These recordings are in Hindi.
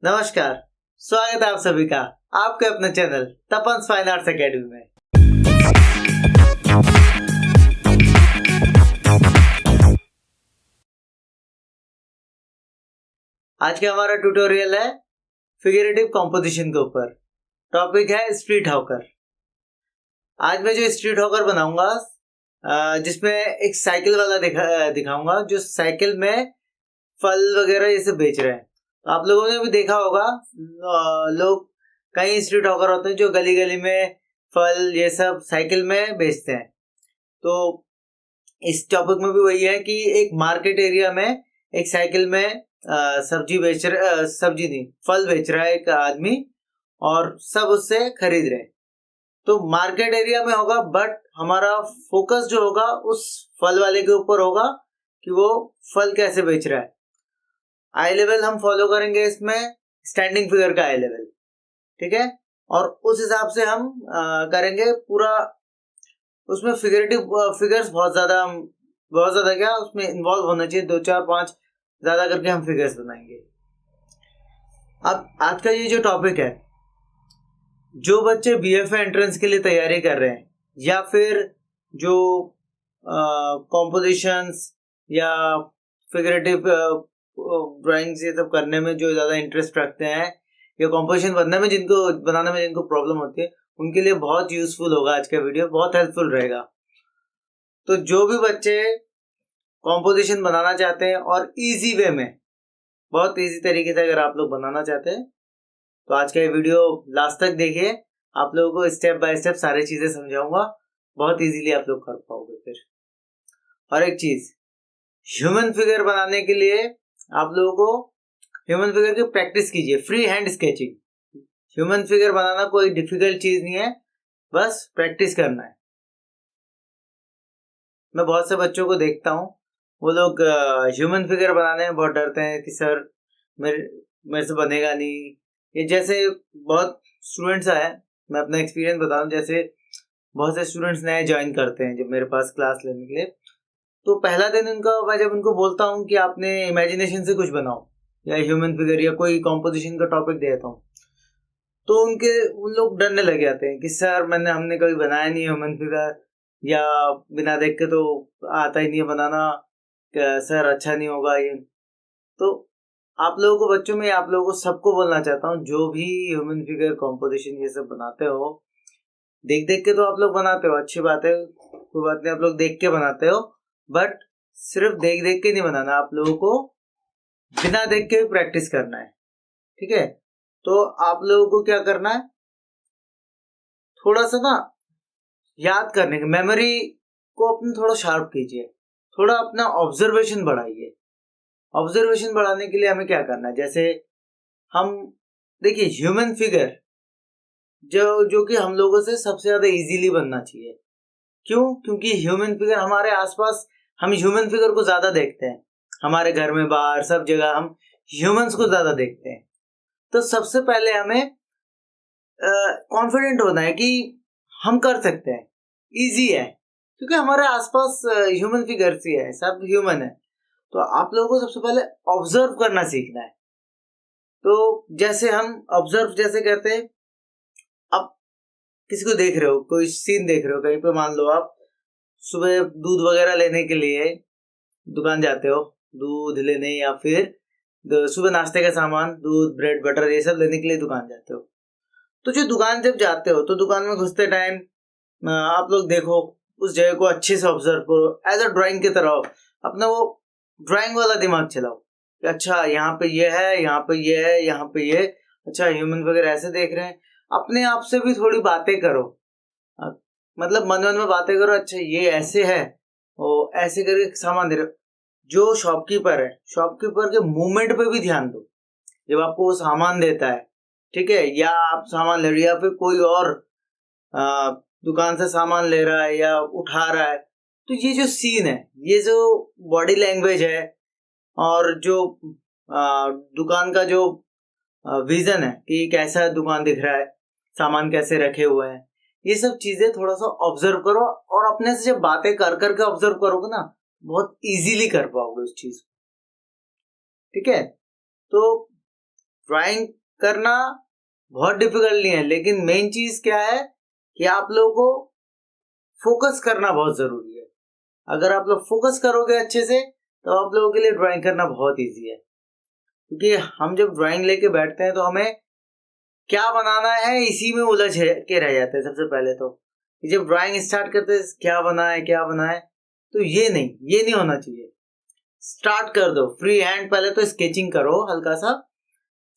नमस्कार। स्वागत है आप सभी का आपके अपने चैनल तपन फाइन आर्ट्स एकेडमी में। आज का हमारा ट्यूटोरियल है फिगरेटिव कॉम्पोजिशन के ऊपर। टॉपिक है स्ट्रीट हॉकर। आज मैं जो स्ट्रीट हॉकर बनाऊंगा जिसमें एक साइकिल वाला दिखाऊंगा जो साइकिल में फल वगैरह ये सब बेच रहे हैं। तो आप लोगों ने भी देखा होगा लोग कई स्ट्रीट हॉकर होते हैं जो गली गली में फल ये सब साइकिल में बेचते हैं। तो इस टॉपिक में भी वही है कि एक मार्केट एरिया में एक साइकिल में सब्जी नहीं फल बेच रहा है एक आदमी और सब उससे खरीद रहे हैं। तो मार्केट एरिया में होगा बट हमारा फोकस जो होगा उस फल वाले के ऊपर होगा कि वो फल कैसे बेच रहा है। आई लेवल हम फॉलो करेंगे इसमें स्टैंडिंग फिगर का आई लेवल, ठीक है। और उस हिसाब से हम करेंगे पूरा। उसमें फिगर्स बहुत ज्यादा क्या उसमें इन्वॉल्व होना चाहिए, 2 4 5 ज्यादा करके हम फिगर्स बनाएंगे। अब आज का ये जो टॉपिक है, जो बच्चे बीएफए एंट्रेंस के लिए तैयारी कर रहे हैं या फिर जो कॉम्पोजिशंस या फिगरेटिव ड्राइंग्स ये सब करने में जो ज्यादा इंटरेस्ट रखते हैं या कॉम्पोजिशन बनाने में जिनको प्रॉब्लम होती है उनके लिए बहुत यूजफुल होगा। आज का वीडियो बहुत हेल्पफुल रहेगा। तो जो भी बच्चे कॉम्पोजिशन बनाना चाहते हैं और इजी वे में, बहुत इजी तरीके से अगर आप लोग बनाना चाहते हैं तो आज का ये वीडियो लास्ट तक देखिए। आप लोगों को स्टेप बाय स्टेप सारी चीजें समझाऊंगा, बहुत इजीली आप लोग कर पाओगे। फिर और एक चीज, ह्यूमन फिगर बनाने के लिए आप लोगों को ह्यूमन फिगर की प्रैक्टिस कीजिए। Free hand sketching, human figure बनाना कोई डिफिकल्ट चीज नहीं है, बस प्रैक्टिस करना है। मैं बहुत से बच्चों को देखता हूँ वो लोग ह्यूमन फिगर बनाने में बहुत डरते हैं कि सर मेरे से बनेगा नहीं। ये जैसे बहुत स्टूडेंट्स आए, मैं अपना एक्सपीरियंस बता दूं, जैसे बहुत से स्टूडेंट्स नए ज्वाइन करते हैं जब मेरे पास क्लास लेने के लिए, तो पहला दिन मैं जब उनको बोलता हूँ कि आपने इमेजिनेशन से कुछ बनाओ या ह्यूमन फिगर या कोई कॉम्पोजिशन का टॉपिक देता हूँ, तो उन लोग डरने लग जाते हैं कि सर हमने कभी बनाया नहीं ह्यूमन फिगर, या बिना देख के तो आता ही नहीं है बनाना, सर अच्छा नहीं होगा ये। तो आप लोगों को बच्चों में आप लोगों को सबको बोलना चाहता हूँ, जो भी ह्यूमन फिगर कॉम्पोजिशन ये सब बनाते हो, देख देख के तो आप लोग बनाते हो, अच्छी बात है, कोई बात नहीं, आप लोग देख के बनाते हो, बट सिर्फ देख देख के नहीं बनाना, आप लोगों को बिना देख के भी प्रैक्टिस करना है, ठीक है। तो आप लोगों को क्या करना है, थोड़ा सा ना याद करने की मेमोरी को अपने थोड़ा शार्प कीजिए, थोड़ा अपना ऑब्जर्वेशन बढ़ाइए। ऑब्जर्वेशन बढ़ाने के लिए हमें क्या करना है, जैसे हम देखिए ह्यूमन फिगर जो कि हम लोगों से सबसे ज्यादा इजीली बनना चाहिए। क्यों? क्योंकि ह्यूमन फिगर हमारे आसपास, हम ह्यूमन फिगर को ज्यादा देखते हैं, हमारे घर में बाहर सब जगह हम ह्यूमंस को ज्यादा देखते हैं। तो सबसे पहले हमें कॉन्फिडेंट होना है कि हम कर सकते हैं, इजी है, क्योंकि हमारे आसपास ह्यूमन फिगर्स ही है, सब ह्यूमन है। तो आप लोगों को सबसे पहले ऑब्जर्व करना सीखना है। तो जैसे हम ऑब्जर्व जैसे करते हैं, अब किसी को देख रहे हो, कोई सीन देख रहे हो कहीं पे, मान लो आप सुबह दूध वगैरह लेने के लिए दुकान जाते हो, दूध लेने, या फिर सुबह नाश्ते का सामान, दूध ब्रेड बटर ये सब लेने के लिए दुकान जाते हो। तो जो दुकान जब जाते हो तो दुकान में घुसते टाइम आप लोग देखो उस जगह को अच्छे से ऑब्जर्व करो, एज अ ड्राइंग की तरह अपना वो ड्राइंग वाला दिमाग चलाओ कि अच्छा यहाँ पे ये है, यहाँ पे ये है, यहाँ पे ये, अच्छा ह्यूमन वगैरह ऐसे देख रहे हैं। अपने आप से भी थोड़ी बातें करो, मतलब मन में बातें करो, अच्छा ये ऐसे है, वो ऐसे करके सामान दे रहे हो। जो शॉपकीपर है, शॉपकीपर के मूवमेंट पे भी ध्यान दो जब आपको वो सामान देता है, ठीक है, या आप सामान ले रहे हो या फिर कोई और दुकान से सामान ले रहा है या उठा रहा है, तो ये जो सीन है, ये जो बॉडी लैंग्वेज है और जो दुकान का जो विजन है कि कैसा दुकान दिख रहा है, सामान कैसे रखे हुए हैं, ये सब चीजें थोड़ा सा ऑब्जर्व करो। और अपने से जब बातें कर करके ऑब्जर्व करोगे ना, बहुत इजीली कर पाओगे उस चीज को, ठीक है। तो ड्राइंग करना बहुत डिफिकल्ट नहीं है, लेकिन मेन चीज क्या है कि आप लोगों को फोकस करना बहुत जरूरी है। अगर आप लोग फोकस करोगे अच्छे से तो आप लोगों के लिए ड्राइंग करना बहुत इजी है, क्योंकि हम जब ड्राइंग लेके बैठते हैं तो हमें क्या बनाना है इसी में उलझ के रह जाते हैं। सबसे पहले तो जब ड्राइंग स्टार्ट करते हैं क्या बनाए, तो ये नहीं होना चाहिए। स्टार्ट कर दो फ्री हैंड, पहले तो स्केचिंग करो, हल्का सा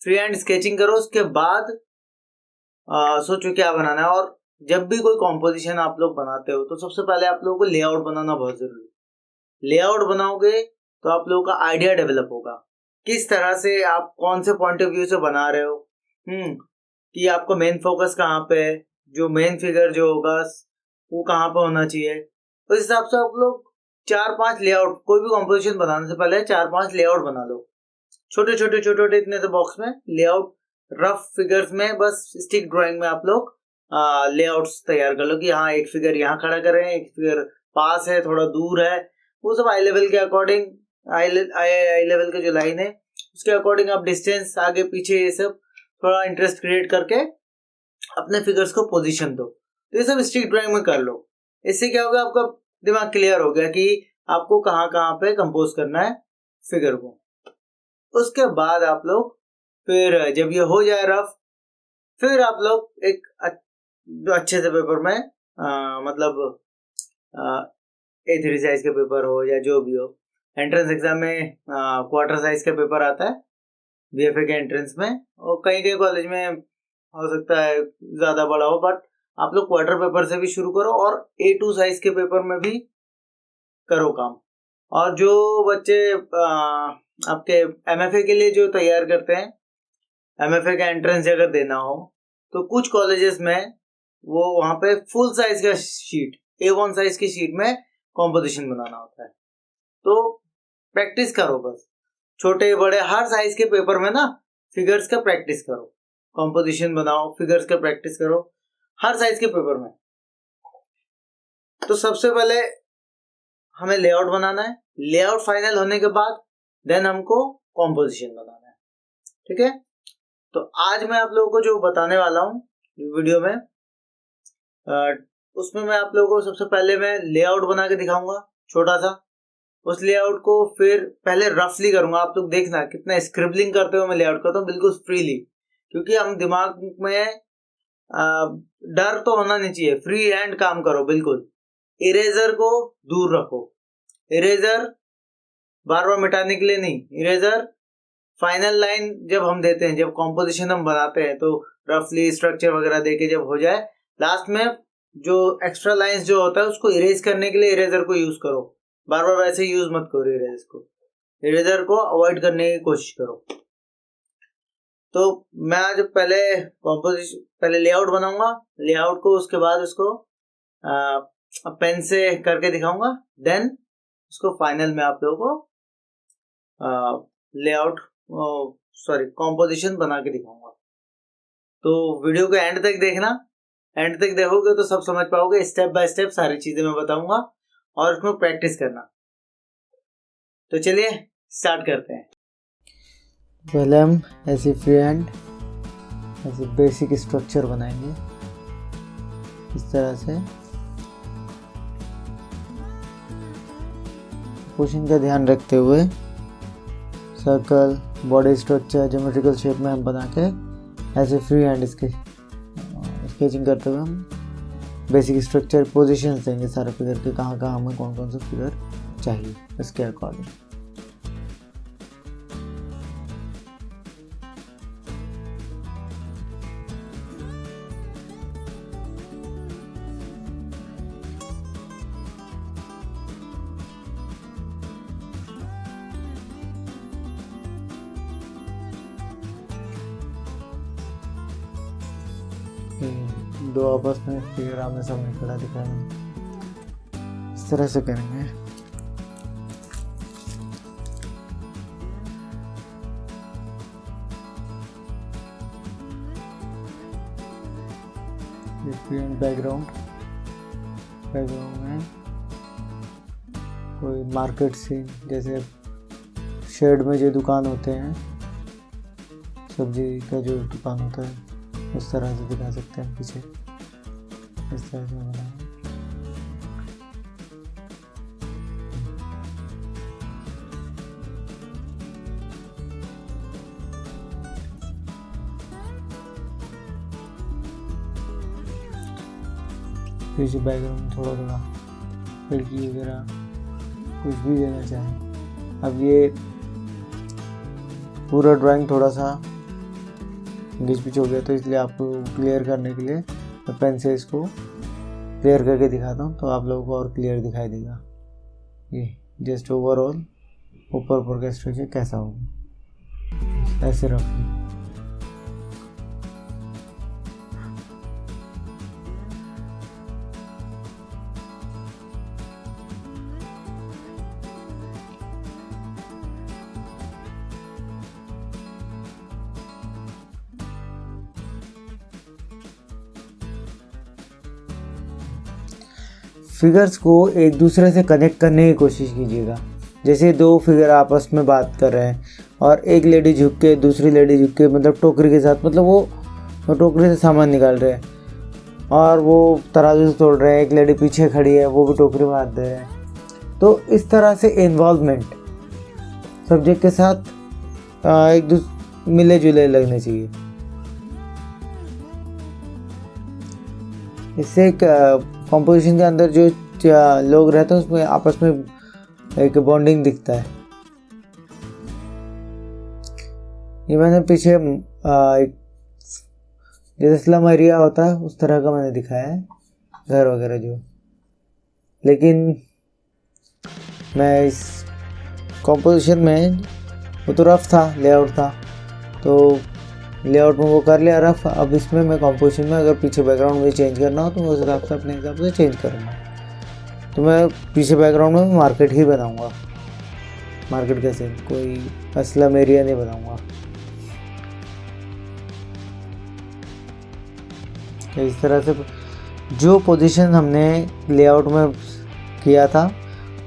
फ्री हैंड स्केचिंग करो, उसके बाद सोचो क्या बनाना है। और जब भी कोई कॉम्पोजिशन आप लोग बनाते हो तो सबसे पहले आप लोगों को लेआउट बनाना बहुत जरूरी है। लेआउट बनाओगे तो आप लोगों का आइडिया डेवलप होगा, किस तरह से आप कौन से पॉइंट ऑफ व्यू से बना रहे हो, कि आपको मेन फोकस कहाँ पे है, जो मेन फिगर जो होगा वो कहाँ पे होना चाहिए। उस हिसाब से आप लोग 4-5 लेआउट, कोई भी कॉम्पोजिशन बनाने से पहले 4-5 लेआउट बना लो, छोटे छोटे इतने से बॉक्स में लेआउट, रफ फिगर्स में, बस स्टिक ड्राइंग में आप लोग लेआउट्स तैयार कर लो कि हाँ एक फिगर यहाँ खड़ा करें, एक फिगर पास है, थोड़ा दूर है, वो सब आई लेवल के अकॉर्डिंग, आई लेवल के जो लाइन है उसके अकॉर्डिंग आप डिस्टेंस आगे पीछे ये सब थोड़ा इंटरेस्ट क्रिएट करके अपने फिगर्स को पोजीशन दो। तो ये सब स्टिक ड्राइंग में कर लो। इससे क्या होगा, आपका दिमाग क्लियर हो गया कि आपको कहाँ कहाँ पे कंपोज करना है फिगर को। उसके बाद आप लोग फिर जब ये हो जाए रफ, फिर आप लोग एक अच्छे से पेपर में मतलब A3 साइज के पेपर हो या जो भी हो, एंट्रेंस एग्जाम में क्वार्टर साइज का पेपर आता है BFA के एंट्रेंस में, और कई कॉलेज में हो सकता है ज्यादा बड़ा हो, बट आप लोग क्वार्टर पेपर से भी शुरू करो और A2 साइज के पेपर में भी करो काम। और जो बच्चे आपके MFA के लिए जो तैयार करते हैं, MFA का एंट्रेंस अगर देना हो तो कुछ कॉलेजेस में वो वहां पे फुल साइज का शीट, A1 साइज की शीट में कॉम्पोजिशन बनाना होता है। तो प्रैक्टिस करो, बस छोटे बड़े हर साइज के पेपर में ना फिगर्स का प्रैक्टिस करो, कॉम्पोजिशन बनाओ, फिगर्स का प्रैक्टिस करो हर साइज के पेपर में। तो सबसे पहले हमें लेआउट बनाना है, लेआउट फाइनल होने के बाद देन हमको कॉम्पोजिशन बनाना है, ठीक है। तो आज मैं आप लोगों को जो बताने वाला हूँ वीडियो में, उसमें मैं आप लोगों को सबसे पहले मैं लेआउट बना के दिखाऊंगा छोटा सा। उस लेआउट को फिर पहले रफली करूंगा, आप लोग देखना कितना स्क्रिबलिंग करते हुए मैं लेआउट करता हूँ, बिल्कुल फ्रीली, क्योंकि हम दिमाग में डर तो होना नहीं चाहिए, फ्री हैंड काम करो बिल्कुल। इरेजर को दूर रखो, इरेजर बार बार मिटाने के लिए नहीं, इरेजर फाइनल लाइन जब हम देते हैं, जब कॉम्पोजिशन हम बनाते हैं तो रफली स्ट्रक्चर वगैरह देके जब हो जाए, लास्ट में जो एक्स्ट्रा लाइंस जो होता है उसको इरेज करने के लिए इरेजर को यूज करो। बार बार वैसे यूज मत करो इरेजर को, इरेजर को अवॉइड करने की कोशिश करो। तो मैं आज पहले लेआउट बनाऊंगा, लेआउट को उसके बाद उसको पेन से करके दिखाऊंगा, देन उसको फाइनल में आप लोगों को लेआउट कॉम्पोजिशन बना के दिखाऊंगा। तो वीडियो को एंड तक देखना, एंड तक देखोगे तो सब समझ पाओगे, स्टेप बाय स्टेप सारी चीजें मैं बताऊंगा और उसमें प्रैक्टिस करना। तो चलिए स्टार्ट करते हैं। पहले हम ऐसे फ्री हैंड ऐसे बेसिक स्ट्रक्चर बनाएंगे इस तरह से। पोजीशन का ध्यान रखते हुए circle, body structure, geometrical shape में हम बना के ऐसे फ्री हैंड स्केचिंग करते हुए हम बेसिक स्ट्रक्चर पोजीशंस देंगे सारे फिगर के, कहाँ कहाँ हमें कौन कौन से फिगर चाहिए इसके अकॉर्डिंग। दो आपस में फिगर आमने सामने खड़ा दिखाएंगे, इस तरह से करेंगे। बैकग्राउंड में कोई मार्केट सीन, जैसे शेड में जो दुकान होते हैं सब्जी का जो दुकान होता है उस तरह से दिखा सकते हैं पीछे, इस तरह से बना है। पीछे बैकग्राउंड थोड़ा थोड़ा खिड़की वगैरह कुछ भी देना चाहें। अब ये पूरा ड्राइंग थोड़ा सा घिच पिच हो गया, तो इसलिए आपको क्लियर करने के लिए मैं पेन से इसको क्लियर करके दिखाता हूँ, तो आप लोगों को और क्लियर दिखाई देगा। ये जस्ट ओवरऑल ऊपर ऊपर का स्ट्रक्चर कैसा होगा, ऐसे रखिए। फिगर्स को एक दूसरे से कनेक्ट करने की कोशिश कीजिएगा। जैसे दो फिगर आपस में बात कर रहे हैं और एक लेडी झुक के दूसरी लेडी झुक के मतलब टोकरी के साथ, मतलब वो टोकरी से सामान निकाल रहे हैं और वो तराजू से तोड़ रहे हैं, एक लेडी पीछे खड़ी है वो भी टोकरी में हाथ दे रहे हैं। तो इस तरह से इन्वॉल्वमेंट सब्जेक्ट के साथ एक दूसरे मिले जुले लगने चाहिए। इससे कॉम्पोजिशन के अंदर जो लोग रहते हैं उसमें आपस में एक बॉन्डिंग दिखता है। ये मैंने पीछे एक जैसे स्लम एरिया होता है उस तरह का मैंने दिखाया है, घर वगैरह जो, लेकिन मैं इस कॉम्पोजिशन में वो तो रफ था, लेआउट था, तो लेआउट में वो कर लिया रफ। अब इसमें मैं कॉम्पोजिशन में अगर पीछे बैकग्राउंड मुझे चेंज करना हो तो मैं उस हिसाब से अपने हिसाब से चेंज करूँगा। तो मैं पीछे बैकग्राउंड में मार्केट ही बनाऊँगा। मार्केट कैसे, कोई अस्लम एरिया नहीं बनाऊँगा। इस तरह से जो पोजीशन हमने लेआउट में किया था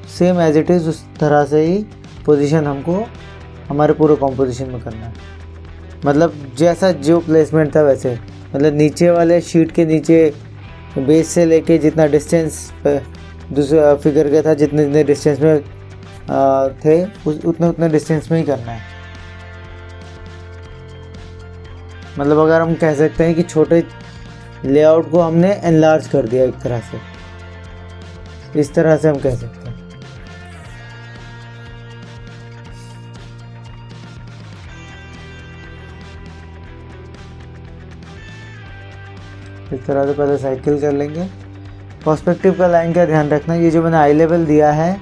सेम एज इट इज़ उस तरह से ही पोजीशन हमको हमारे पूरे कॉम्पोजिशन में करना है। मतलब जैसा जो प्लेसमेंट था वैसे, मतलब नीचे वाले शीट के नीचे बेस से लेके जितना डिस्टेंस दूसरे फिगर का था, जितने डिस्टेंस में थे उतने डिस्टेंस में ही करना है। मतलब अगर हम कह सकते हैं कि छोटे लेआउट को हमने एनलार्ज कर दिया एक तरह से, इस तरह से हम कह सकते हैं। इस तरह से पहले साइकिल कर लेंगे। पर्सपेक्टिव का लाइन का ध्यान रखना, ये जो मैंने आई लेवल दिया है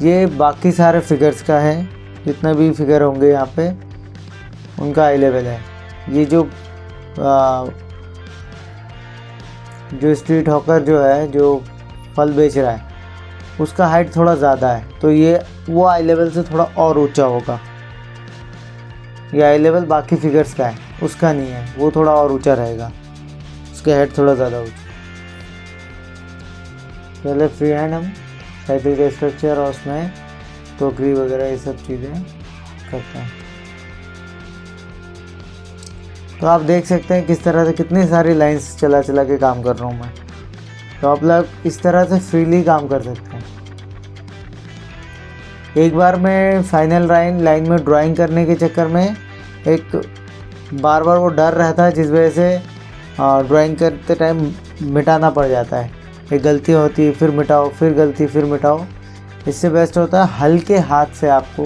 ये बाकी सारे फिगर्स का है, जितना भी फिगर होंगे यहाँ पे उनका आई लेवल है। ये जो स्ट्रीट हॉकर जो है, जो फल बेच रहा है, उसका हाइट थोड़ा ज़्यादा है, तो ये वो आई लेवल से थोड़ा और ऊंचा होगा। ये आई लेवल बाकी फिगर्स का है, उसका नहीं है, वो थोड़ा और ऊंचा रहेगा, उसका हेड थोड़ा ज़्यादा ऊंचा। पहले फ्री हैंड हम साइकिल का स्ट्रक्चर और उसमें टोकरी वगैरह ये सब चीज़ें करते हैं। तो आप देख सकते हैं किस तरह से कितनी सारी लाइंस चला के काम कर रहा हूँ मैं। तो आप लोग इस तरह से फ्रीली काम कर सकते हैं। एक बार मैं फाइनल लाइन में ड्राइंग करने के चक्कर में एक बार वो डर रहता है, जिस वजह से ड्राइंग करते टाइम मिटाना पड़ जाता है। एक गलती होती है, फिर मिटाओ, फिर गलती, फिर मिटाओ। इससे बेस्ट होता है हल्के हाथ से, आपको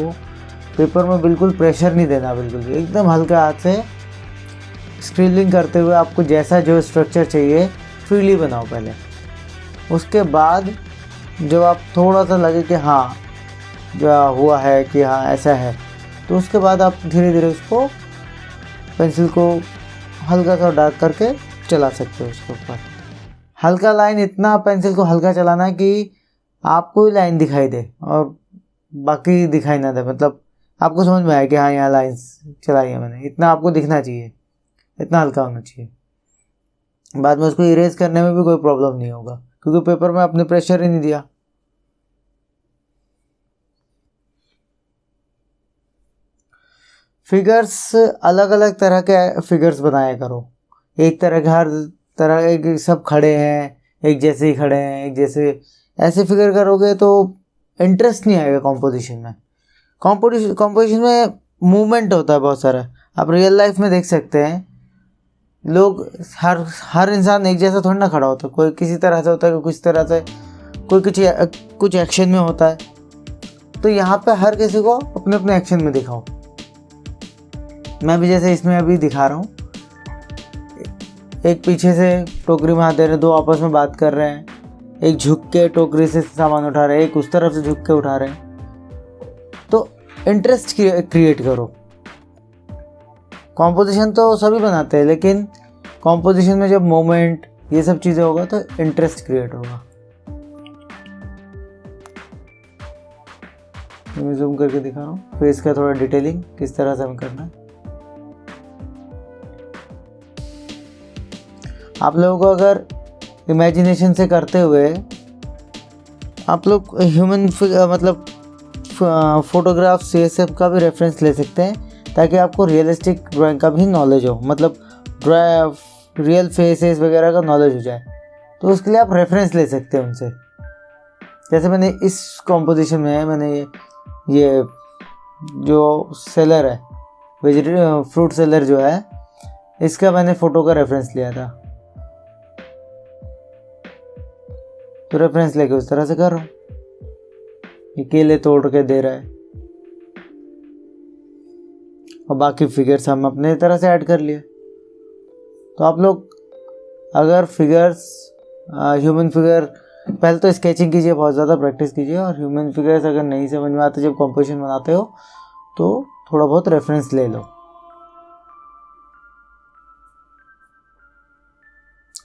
पेपर में बिल्कुल प्रेशर नहीं देना, बिल्कुल भी एकदम हल्के हाथ से स्क्रिबलिंग करते हुए आपको जैसा जो स्ट्रक्चर चाहिए फ्रीली बनाओ पहले। उसके बाद जब आप थोड़ा सा लगे कि हाँ जो हुआ है कि हाँ ऐसा है, तो उसके बाद आप धीरे धीरे उसको पेंसिल को हल्का सा डार्क करके चला सकते हो उसके ऊपर। हल्का लाइन, इतना पेंसिल को हल्का चलाना है कि आपको ही लाइन दिखाई दे और बाकी दिखाई ना दे, मतलब आपको समझ में आए कि हाँ यहाँ लाइन चलाई है मैंने, इतना आपको दिखना चाहिए, इतना हल्का होना चाहिए। बाद में उसको इरेज करने में भी कोई प्रॉब्लम नहीं होगा, क्योंकि पेपर में आपने प्रेशर ही नहीं दिया। फिगर्स अलग अलग तरह के फिगर्स बनाया करो। एक तरह के हर तरह एक सब खड़े हैं, एक जैसे ही खड़े हैं, एक जैसे, ऐसे फिगर करोगे तो इंटरेस्ट नहीं आएगा कॉम्पोजिशन में। कॉम्पोजिशन में मूवमेंट होता है बहुत सारा। आप रियल लाइफ में देख सकते हैं, लोग हर इंसान एक जैसा थोड़ी ना खड़ा होता है। कोई किसी तरह से होता है, कोई किसी तरह से, कोई कुछ एक्शन में होता है। तो यहाँ पे हर किसी को अपने अपने एक्शन में दिखाओ। मैं भी जैसे इसमें अभी दिखा रहा हूँ, एक पीछे से टोकरी में हाथ दे रहे हैं, दो आपस में बात कर रहे हैं, एक झुक के टोकरी से सामान उठा रहे हैं, एक उस तरफ से झुक के उठा रहे हैं। तो इंटरेस्ट क्रिएट करो। कॉम्पोजिशन तो सभी बनाते हैं, लेकिन कॉम्पोजिशन में जब मोमेंट ये सब चीज़ें होगा तो इंटरेस्ट क्रिएट होगा। मैं जूम करके दिखा रहा हूँ फेस का थोड़ा डिटेलिंग किस तरह से हमें करना है। आप लोगों को अगर इमेजिनेशन से करते हुए आप लोग ह्यूमन मतलब फोटोग्राफ्स ये सब का भी रेफरेंस ले सकते हैं, ताकि आपको रियलिस्टिक ड्राइंग का भी नॉलेज हो, मतलब रियल फेसेस वगैरह का नॉलेज हो जाए। तो उसके लिए आप रेफरेंस ले सकते हैं उनसे। जैसे मैंने इस कॉम्पोजिशन में मैंने ये जो सेलर है, फ्रूट सेलर जो है, इसका मैंने फ़ोटो का रेफरेंस लिया था। तो रेफरेंस लेके उस तरह से कर रहा हूँ। ये केले तोड़ के दे रहा है और बाकी फिगर्स हम अपने तरह से ऐड कर लिए। तो आप लोग अगर फिगर्स ह्यूमन फिगर, पहले तो स्केचिंग कीजिए, बहुत ज़्यादा प्रैक्टिस कीजिए, और ह्यूमन फिगर्स अगर नहीं समझ में आते जब कॉम्पोजिशन बनाते हो तो थोड़ा बहुत रेफरेंस ले लो।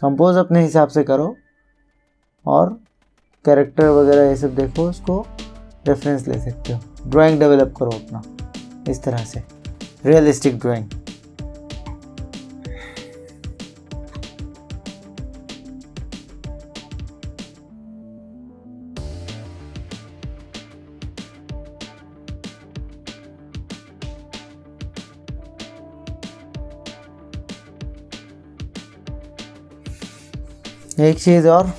कंपोज अपने हिसाब से करो और कैरेक्टर वगैरह ये सब देखो, उसको रेफरेंस ले सकते हो। ड्राइंग डेवलप करो अपना इस तरह से, रियलिस्टिक ड्राइंग। एक चीज़ और,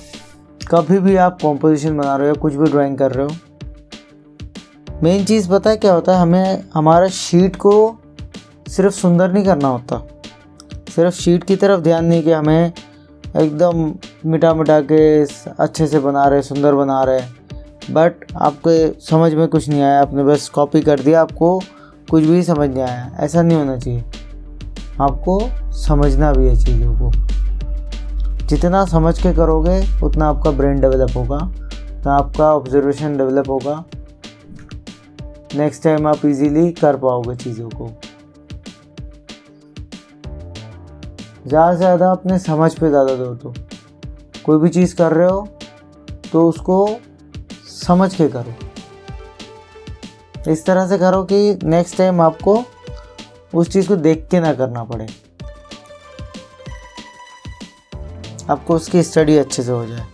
कभी भी आप कॉम्पोजिशन बना रहे हो, कुछ भी ड्राइंग कर रहे हो, मेन चीज़ पता है क्या होता है, हमें हमारा शीट को सिर्फ सुंदर नहीं करना होता। सिर्फ शीट की तरफ ध्यान नहीं कि हमें एकदम मिटा के अच्छे से बना रहे, सुंदर बना रहे, बट आपके समझ में कुछ नहीं आया, आपने बस कॉपी कर दिया, आपको कुछ भी समझ नहीं आया। ऐसा नहीं होना चाहिए। आपको समझना भी है चीज़ों को। जितना समझ के करोगे उतना आपका ब्रेन डेवलप होगा, उतना आपका ऑब्जर्वेशन डेवलप होगा। नेक्स्ट टाइम आप इजीली कर पाओगे चीज़ों को। ज़्यादा से ज़्यादा अपने समझ पे ज़्यादा दो। तो कोई भी चीज़ कर रहे हो तो उसको समझ के करो। इस तरह से करो कि नेक्स्ट टाइम आपको उस चीज़ को देख के ना करना पड़े, आपको उसकी स्टडी अच्छे से हो जाए।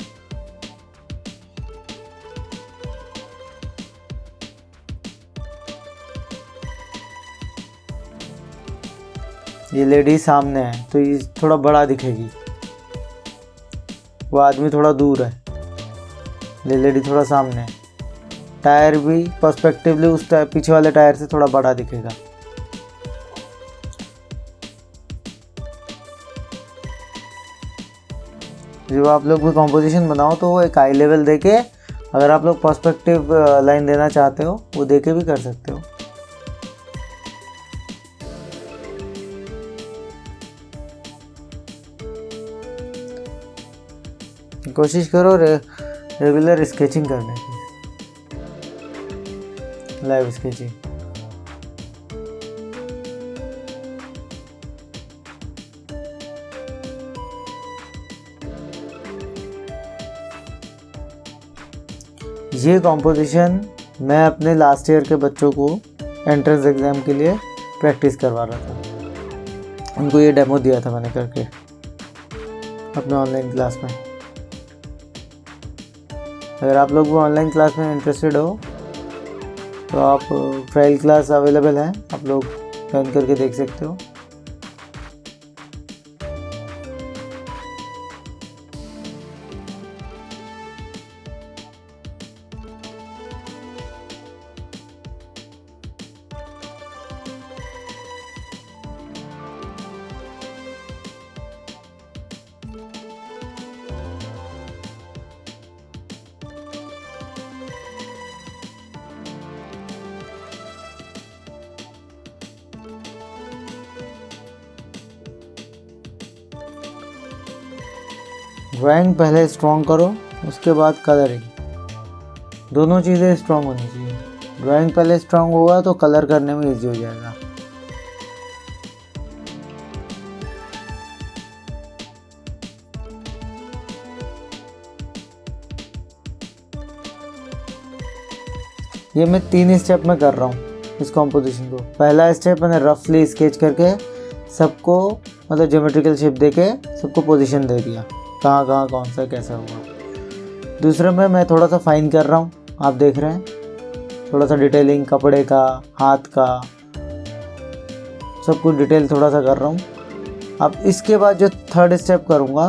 ये लेडी सामने है तो ये थोड़ा बड़ा दिखेगी, वो आदमी थोड़ा दूर है, लेडी थोड़ा सामने है। टायर भी पर्सपेक्टिवली उस पीछे वाले टायर से थोड़ा बड़ा दिखेगा। जब आप लोग भी कॉम्पोजिशन बनाओ तो वो एक आई लेवल देके, अगर आप लोग पर्सपेक्टिव लाइन देना चाहते हो वो देके भी कर सकते हो। कोशिश करो रेगुलर स्केचिंग करने की, लाइव स्केचिंग। ये कॉम्पोजिशन मैं अपने लास्ट ईयर के बच्चों को एंट्रेंस एग्ज़ाम के लिए प्रैक्टिस करवा रहा था। उनको ये डेमो दिया था मैंने करके अपने ऑनलाइन क्लास में। अगर आप लोग भी ऑनलाइन क्लास में इंटरेस्टेड हो तो आप ट्रायल क्लास अवेलेबल है, आप लोग ज्वाइन करके देख सकते हो। ड्राइंग पहले स्ट्रॉन्ग करो, उसके बाद कलरिंग। दोनों चीज़ें स्ट्रॉन्ग होनी चाहिए। ड्राइंग पहले स्ट्रॉन्ग होगा तो कलर करने में इजी हो जाएगा। ये मैं 3 स्टेप में कर रहा हूँ इस कॉम्पोजिशन को। पहला स्टेप मैंने रफली स्केच करके सबको मतलब ज्योमेट्रिकल शेप देके सबको पोजीशन दे दिया, कहाँ कहाँ कौन सा कैसा हुआ। दूसरे में मैं थोड़ा सा फाइन कर रहा हूँ, आप देख रहे हैं, थोड़ा सा डिटेलिंग कपड़े का, हाथ का, सब कुछ डिटेल थोड़ा सा कर रहा हूँ। अब इसके बाद जो थर्ड स्टेप करूँगा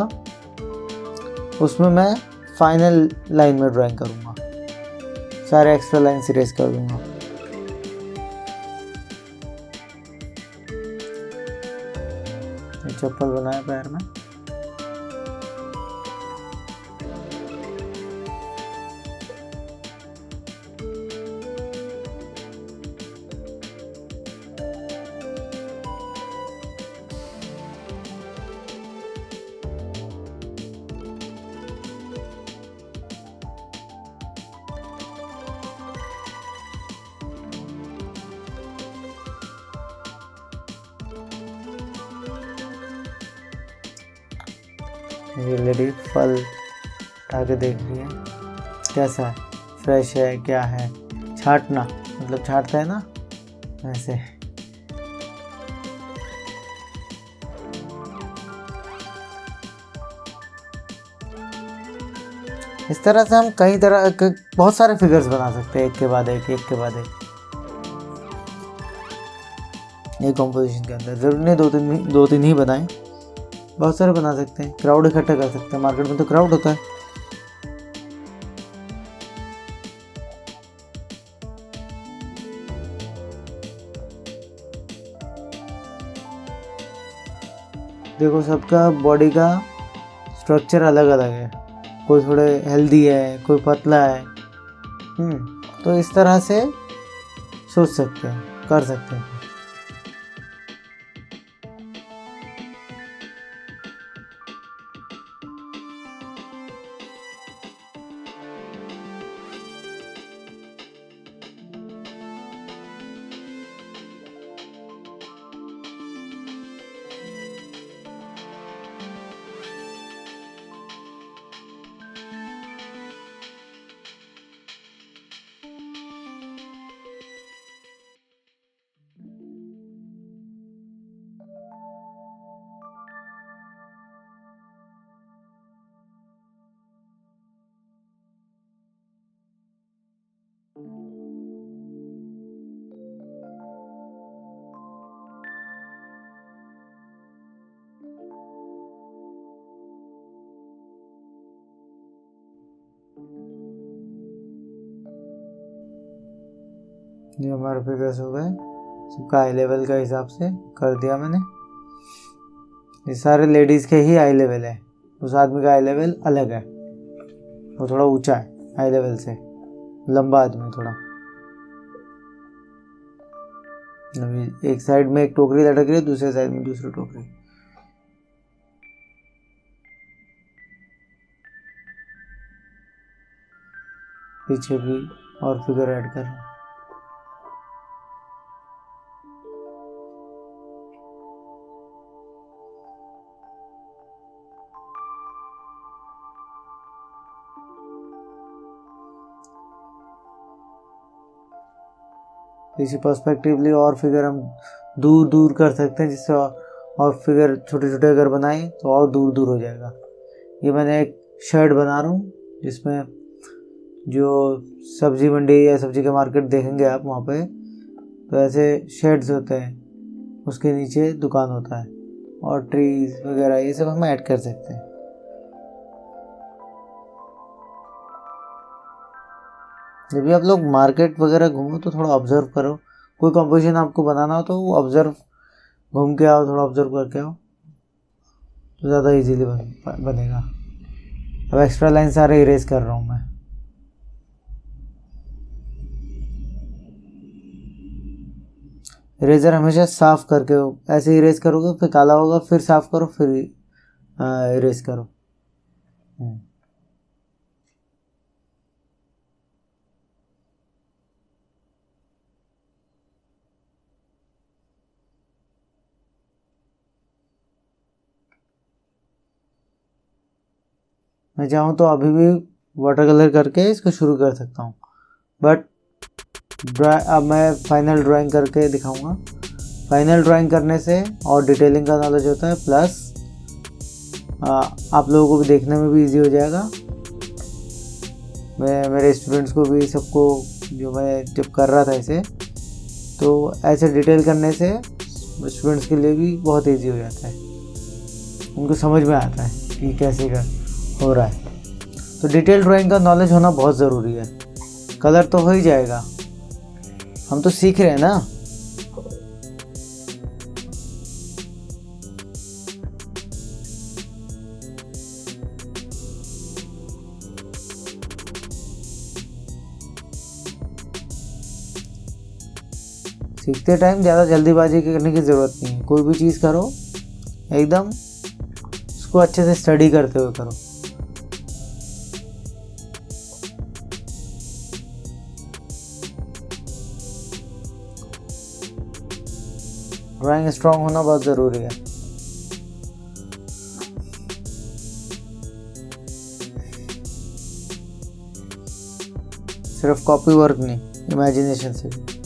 उसमें मैं फाइनल लाइन में ड्राइंग करूँगा, सारे एक्स्ट्रा लाइन इरेज कर दूँगा। चप्पल बनाया पैर में। ये लेडी फल उठा के देख रही है कैसा है, फ्रेश है क्या है। छाटना मतलब छाटता है ना, वैसे। इस तरह से हम कई तरह के बहुत सारे फिगर्स बना सकते हैं, एक के बाद एक, एक के बाद एक। ये कॉम्पोजिशन के अंदर जरूर नहीं दो तीन ही बनाएं, बहुत सारे बना सकते हैं। क्राउड इकट्ठा कर सकते हैं, मार्केट में तो क्राउड होता है। देखो सबका बॉडी का स्ट्रक्चर अलग अलग है, कोई थोड़े हेल्दी है, कोई पतला है। तो इस तरह से सोच सकते हैं, कर सकते हैं। ये हमारे फिगर्स हो गए, सबका आई लेवल का हिसाब से कर दिया मैंने। ये सारे लेडीज़ के ही आई लेवल है, उस आदमी का आई लेवल अलग है, वो थोड़ा ऊंचा है आई लेवल से, लंबा आदमी थोड़ा। अभी एक साइड में एक टोकरी लटक रही है, दूसरे साइड में दूसरी टोकरी। पीछे भी और फिगर ऐड कर रहा हूँ। इसी पर्सपेक्टिवली और फिगर हम दूर दूर कर सकते हैं, जिससे और फिगर छोटे छोटे अगर बनाएं तो और दूर दूर हो जाएगा। ये मैंने एक शर्ट बना रहा हूँ जिसमें जो सब्जी मंडी या सब्जी के मार्केट देखेंगे आप वहाँ पे, तो ऐसे शेड्स होते हैं, उसके नीचे दुकान होता है, और ट्रीज वगैरह ये सब हम ऐड कर सकते हैं। जब भी आप लोग मार्केट वगैरह घूमो तो थोड़ा ऑब्जर्व करो, कोई कंपोजिशन आपको बनाना हो तो ऑब्जर्व, घूम के आओ, थोड़ा ऑब्जर्व करके आओ तो ज़्यादा इजीली बनेगा। अब एक्स्ट्रा लाइन सारे इरेज कर रहा हूँ मैं। इरेजर हमेशा साफ करके, ऐसे इरेज करोगे फिर काला होगा, फिर साफ करो, फिर इरेज करो। मैं चाहूँ तो अभी भी वाटर कलर करके इसको शुरू कर सकता हूँ, बट अब मैं फाइनल ड्राइंग करके दिखाऊंगा। फाइनल ड्राइंग करने से और डिटेलिंग का नॉलेज होता है, प्लस आप लोगों को भी देखने में भी इजी हो जाएगा। मैं मेरे स्टूडेंट्स को भी, सबको, जो मैं जब कर रहा था इसे, तो ऐसे डिटेल करने से स्टूडेंट्स के लिए भी बहुत इजी हो जाता है, उनको समझ में आता है कि कैसे हो रहा है। तो डिटेल ड्राइंग का नॉलेज होना बहुत ज़रूरी है। कलर तो हो ही जाएगा, हम तो सीख रहे हैं ना। सीखते टाइम ज़्यादा जल्दीबाजी करने की ज़रूरत नहीं है। कोई भी चीज़ करो एकदम उसको अच्छे से स्टडी करते हुए करो। ड्राइंग स्ट्रांग होना बहुत ज़रूरी है। सिर्फ कॉपी वर्क नहीं, इमेजिनेशन से भी।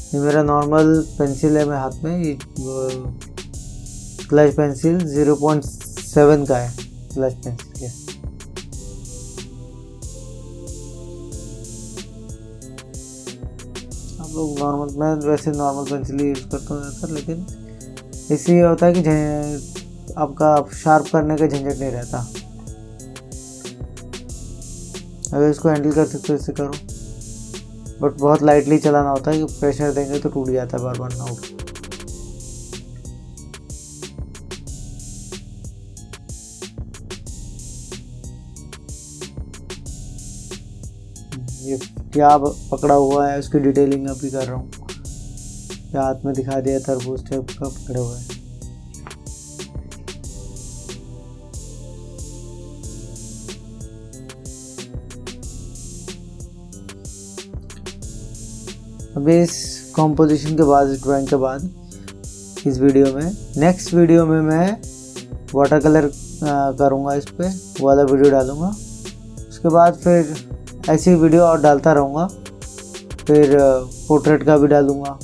ये मेरा नॉर्मल पेंसिल है मेरे हाथ में, ये क्लच पेंसिल 0.7 का है, क्लच पेंसिल के। आप लोग नॉर्मल, मैं वैसे नॉर्मल पेंसिल ही यूज़ करता हूँ ज़्यादातर, लेकिन इससे ये होता है कि आपका शार्प करने का झंझट नहीं रहता। अगर इसको हैंडल कर सकते हो इससे करो, बट बहुत लाइटली चलाना होता है, कि प्रेशर देंगे तो टूट जाता है बार बार ना। ये क्या पकड़ा हुआ है उसकी डिटेलिंग अभी कर रहा हूँ। क्या हाथ में दिखा दिया, तरबूज टाइप का पकड़े हुए है। अभी इस कॉम्पोजिशन के बाद, इस ड्राइंग के बाद, इस वीडियो में, नेक्स्ट वीडियो में मैं वाटर कलर करूँगा, इस पर वो वाला वीडियो डालूँगा। उसके बाद फिर ऐसी वीडियो और डालता रहूँगा। फिर पोर्ट्रेट का भी डालूँगा,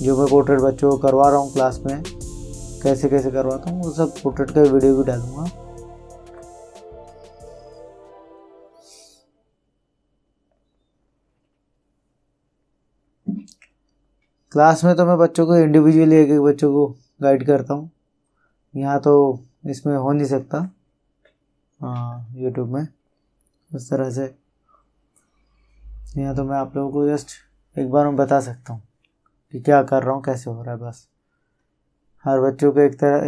जो मैं पोर्ट्रेट बच्चों को करवा रहा हूँ क्लास में, कैसे कैसे करवाता हूँ, वो सब पोर्ट्रेट का वीडियो भी डालूँगा। क्लास में तो मैं बच्चों को इंडिविजुअली, एक एक बच्चों को गाइड करता हूँ। यहाँ तो इसमें हो नहीं सकता, हाँ, यूट्यूब में उस तरह से। यहाँ तो मैं आप लोगों को जस्ट एक बार में बता सकता हूँ कि क्या कर रहा हूँ, कैसे हो रहा है, बस। हर बच्चों को एक तरह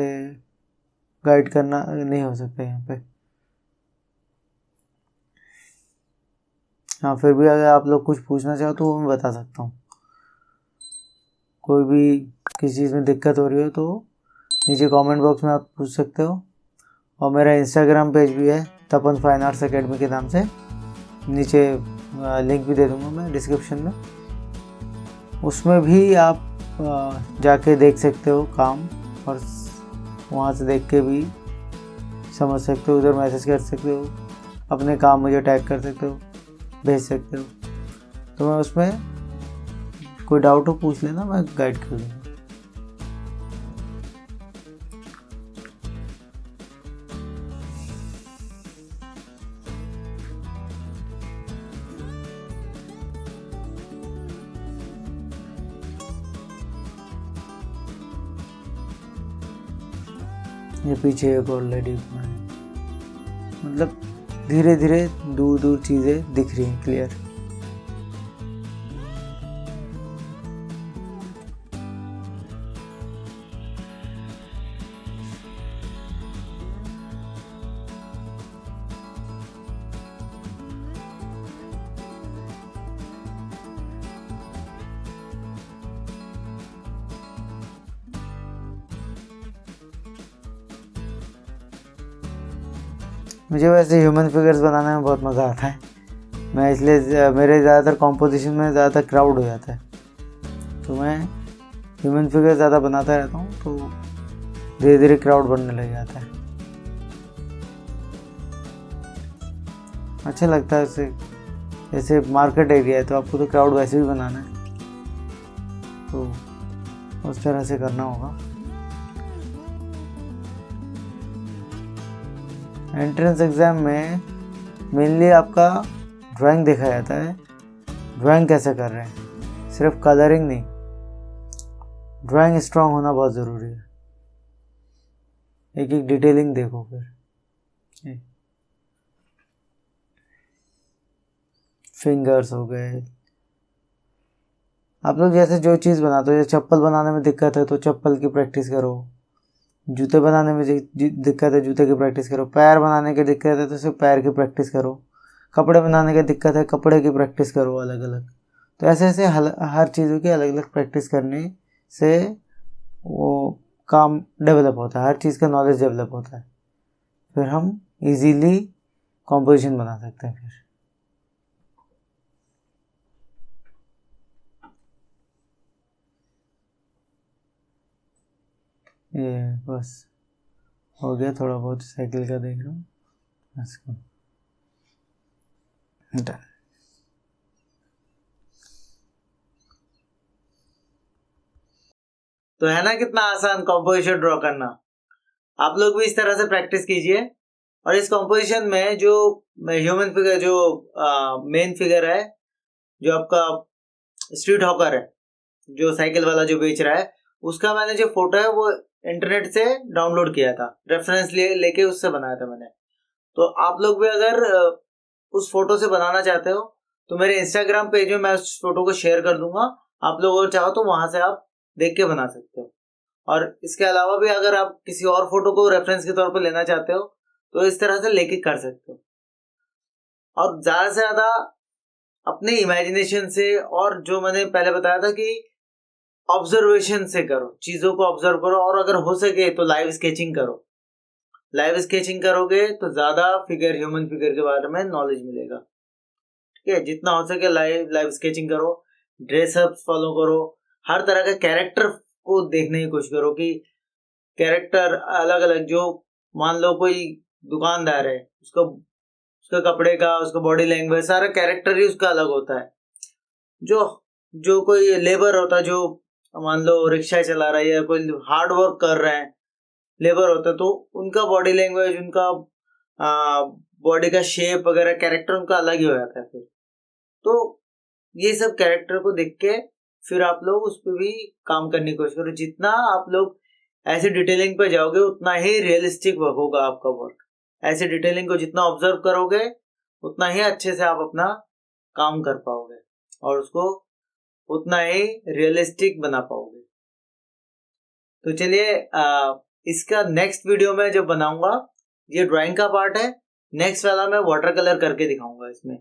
गाइड करना नहीं हो सकता यहाँ पे। हाँ, फिर भी अगर आप लोग कुछ पूछना चाहो तो वो मैं बता सकता हूँ। कोई भी किसी चीज़ में दिक्कत हो रही हो तो नीचे कमेंट बॉक्स में आप पूछ सकते हो। और मेरा इंस्टाग्राम पेज भी है, तपन फाइन आर्ट्स एकेडमी के नाम से। नीचे लिंक भी दे दूँगा मैं डिस्क्रिप्शन में, उसमें भी आप जाके देख सकते हो काम, और वहाँ से देख के भी समझ सकते हो। उधर मैसेज कर सकते हो, अपने काम मुझे टैग कर सकते हो, भेज सकते हो। तो मैं उसमें कोई डाउट हो पूछ लेना, मैं गाइड कर दूँगा। ये पीछे एक और लेडी, मतलब धीरे धीरे दूर दूर चीज़ें दिख रही हैं क्लियर। मुझे वैसे ह्यूमन फिगर्स बनाने में बहुत मज़ा आता है, मैं इसलिए मेरे ज़्यादातर कॉम्पोजिशन में ज़्यादातर क्राउड हो जाता है, तो मैं ह्यूमन फिगर ज़्यादा बनाता रहता हूँ, तो धीरे धीरे क्राउड बनने लग जाता है। अच्छा लगता है उसे। जैसे मार्केट एरिया है तो आपको तो क्राउड वैसे भी बनाना है, तो उस तरह से करना होगा। एंट्रेंस एग्ज़ाम में मेनली आपका ड्राइंग देखा जाता है, ड्राइंग कैसे कर रहे हैं, सिर्फ कलरिंग नहीं, ड्राइंग स्ट्रांग होना बहुत ज़रूरी है। एक एक डिटेलिंग देखो। फिर फिंगर्स हो गए, आप लोग जैसे जो चीज़ बनाते हो, जैसे चप्पल बनाने में दिक्कत है तो चप्पल की प्रैक्टिस करो, जूते बनाने में दिक्कत है जूते की प्रैक्टिस करो, पैर बनाने की दिक्कत है तो सिर्फ पैर की प्रैक्टिस करो, कपड़े बनाने की दिक्कत है कपड़े की प्रैक्टिस करो अलग अलग। तो ऐसे ऐसे हर चीज़ों की अलग अलग प्रैक्टिस करने से वो काम डेवलप होता है, हर चीज़ का नॉलेज डेवलप होता है, फिर हम इजीली कॉम्पोजिशन बना सकते हैं। फिर ये बस हो गया, थोड़ा बहुत साइकिल का देख रहा हूँ, डन। तो है ना कितना आसान कॉम्पोजिशन ड्रॉ करना। आप लोग भी इस तरह से प्रैक्टिस कीजिए। और इस कॉम्पोजिशन में जो ह्यूमन फिगर, जो मेन फिगर है, जो आपका स्ट्रीट हॉकर है, जो साइकिल वाला जो बेच रहा है, उसका मैंने जो फोटो है वो इंटरनेट से डाउनलोड किया था, रेफरेंस लेके उससे बनाया था मैंने। तो आप लोग भी अगर उस फोटो से बनाना चाहते हो तो मेरे इंस्टाग्राम पेज में मैं उस फोटो को शेयर कर दूंगा, आप लोग अगर चाहो तो वहां से आप देख के बना सकते हो। और इसके अलावा भी अगर आप किसी और फोटो को रेफरेंस के तौर पर लेना चाहते हो तो इस तरह से लेके कर सकते हो। और ज्यादा से ज्यादा अपने इमेजिनेशन से, और जो मैंने पहले बताया था कि ऑब्जर्वेशन से करो, चीजों को ऑब्जर्व करो, और अगर हो सके तो लाइव स्केचिंग करो। लाइव स्केचिंग करोगे तो ज्यादा ह्यूमन फिगर के बारे में नॉलेज मिलेगा। ठीक है, जितना हो सके लाइव स्केचिंग करो, ड्रेसअप फॉलो करो, हर तरह का कैरेक्टर को देखने की कोशिश करो कि कैरेक्टर अलग अलग, जो मान लो कोई दुकानदार है, उसका कपड़े का, उसका बॉडी लैंग्वेज, सारा कैरेक्टर ही उसका अलग होता है। जो जो कोई लेबर होता है, जो मान लो रिक्शा चला रहा है या कोई हार्ड वर्क कर रहे हैं, लेबर होता है, तो उनका बॉडी लैंग्वेज, उनका बॉडी का शेप वगैरह, कैरेक्टर उनका अलग ही हो जाता है। फिर तो ये सब कैरेक्टर को देख के फिर आप लोग उस पर भी काम करने की कोशिश करो। जितना आप लोग ऐसे डिटेलिंग पे जाओगे उतना ही रियलिस्टिक होगा आपका वर्क। ऐसे डिटेलिंग को जितना ऑब्जर्व करोगे उतना ही अच्छे से आप अपना काम कर पाओगे और उसको उतना ही रियलिस्टिक बना पाओगे। तो चलिए, इसका नेक्स्ट वीडियो में जो बनाऊंगा, ये ड्राइंग का पार्ट है, नेक्स्ट वाला मैं वाटर कलर करके दिखाऊंगा इसमें।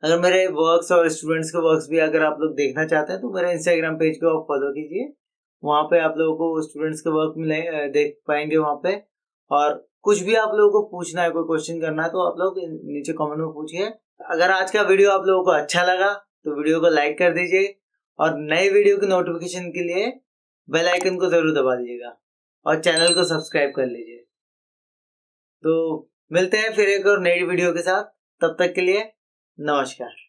अगर मेरे वर्क्स और स्टूडेंट्स के वर्क्स भी अगर आप लोग देखना चाहते हैं तो मेरे इंस्टाग्राम पेज को आप फॉलो कीजिए, वहाँ पे आप लोगों को स्टूडेंट्स के वर्क मिले देख पाएंगे वहाँ पे। और कुछ भी आप लोगों को पूछना है, कोई क्वेश्चन करना है, तो आप लोग नीचे कमेंट में पूछिए। अगर आज का वीडियो आप लोगों को अच्छा लगा तो वीडियो को लाइक कर दीजिए, और नए वीडियो की नोटिफिकेशन के लिए बेल आइकन को जरूर दबा दीजिएगा और चैनल को सब्सक्राइब कर लीजिए। तो मिलते हैं फिर एक और नई वीडियो के साथ, तब तक के लिए नमस्कार।